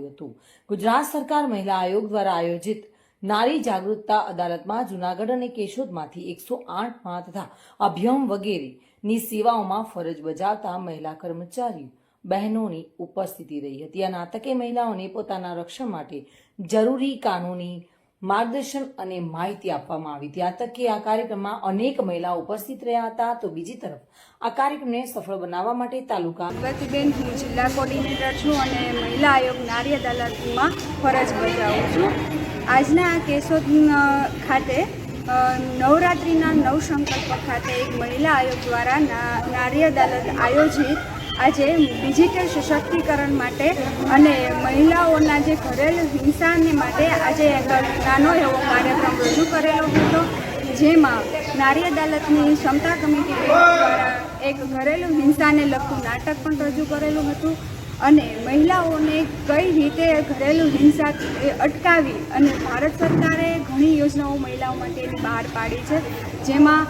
આવ્યું હતું। ગુજરાત સરકાર મહિલા આયોગ દ્વારા આયોજિત નારી જાગૃતતા અદાલતમાં જૂનાગઢ અને કેશોદમાંથી 108 તથા અભ્યમ વગેરેની સેવાઓમાં ફરજ બજાવતા મહિલા કર્મચારીઓ બહેનોની ઉપસ્થિતિ રહી હતી। આ નાટકે મહિલાઓને પોતાના રક્ષણ માટે જરૂરી કાનૂની માર્ગદર્શન અને માહિતી આપવામાં આવી હતી। આ તકે આ કાર્યક્રમમાં અનેક મહિલાઓ ઉપસ્થિત રહ્યા હતા। તો બીજી તરફ આ કાર્યક્રમને સફળ બનાવવા માટે તાલુકા ભગવતીબેન હું જિલ્લા કોર્ડિનેટર છું અને મહિલા આયોગ નારી અદાલતમાં ફરજ બજાવું છું। આજના કેશોદ ખાતે નવરાત્રિના નવસંકલ્પ ખાતે એક મહિલા આયોગ દ્વારા નારી અદાલત આયોજિત આજે ડિજિટલ સશક્તિકરણ માટે અને મહિલાઓના જે ઘરેલું હિંસાને માટે આજે એક નાનો એવો કાર્યક્રમ રજૂ કરેલો હતો, જેમાં નારી અદાલતની ક્ષમતા કમિટી દ્વારા એક ઘરેલું હિંસાને લગતું નાટક પણ રજૂ કરેલું હતું અને મહિલાઓને કઈ રીતે ઘરેલું હિંસા અટકાવી અને ભારત સરકારે ઘણી યોજનાઓ મહિલાઓ માટેની બહાર પાડી છે, જેમાં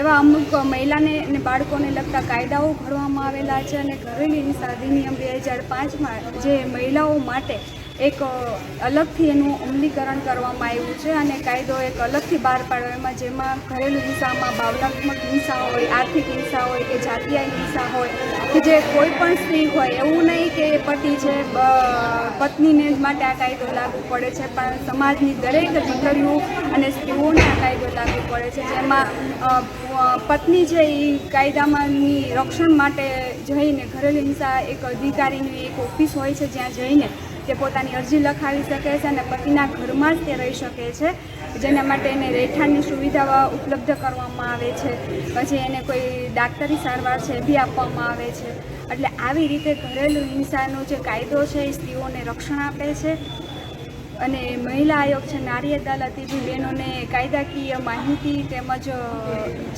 એવા અમુક મહિલાને અને બાળકોને લગતા કાયદાઓ ઘડવામાં આવેલા છે અને ઘરેલું હિંસા અધિનિયમ 2005માં જે મહિલાઓ માટે એક અલગથી એનું અમલીકરણ કરવામાં આવ્યું છે અને કાયદો એક અલગથી બહાર પાડવામાં, જેમાં ઘરેલું હિંસામાં ભાવનાત્મક હિંસા હોય, આર્થિક હિંસા હોય કે જાતીય હિંસા હોય કે જે કોઈ પણ સ્ત્રી હોય, એવું નહીં કે પતિ છે પત્નીને જ માટે આ કાયદો લાગુ પડે છે, પણ સમાજની દરેક દીકરીઓ અને સ્ત્રીઓને આ કાયદો લાગુ પડે છે, જેમાં પત્ની છે એ કાયદામાંની રક્ષણ માટે જઈને ઘરેલું હિંસા એક અધિકારીની એક ઓફિસ હોય છે, જ્યાં જઈને તે પોતાની અરજી લખાવી શકે છે અને પતિના ઘરમાં જ તે રહી શકે છે, જેના માટે એને રહેઠાણની સુવિધા ઉપલબ્ધ કરવામાં આવે છે। પછી એને કોઈ ડાક્ટરી સારવાર છે એ બી આપવામાં આવે છે। એટલે આવી રીતે ઘરેલું હિંસાનો જે કાયદો છે એ સ્ત્રીઓને રક્ષણ આપે છે અને મહિલા આયોગ છે નારી અદાલત જે બહેનોને કાયદાકીય માહિતી તેમજ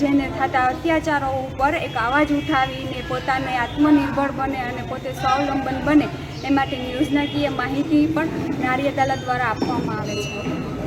જેને થતા અત્યાચારો ઉપર એક અવાજ ઉઠાવીને પોતાને આત્મનિર્ભર બને અને પોતે સ્વાવલંબન બને એ માટેની યોજનાકીય માહિતી પણ નારી અદાલત દ્વારા આપવામાં આવે છે।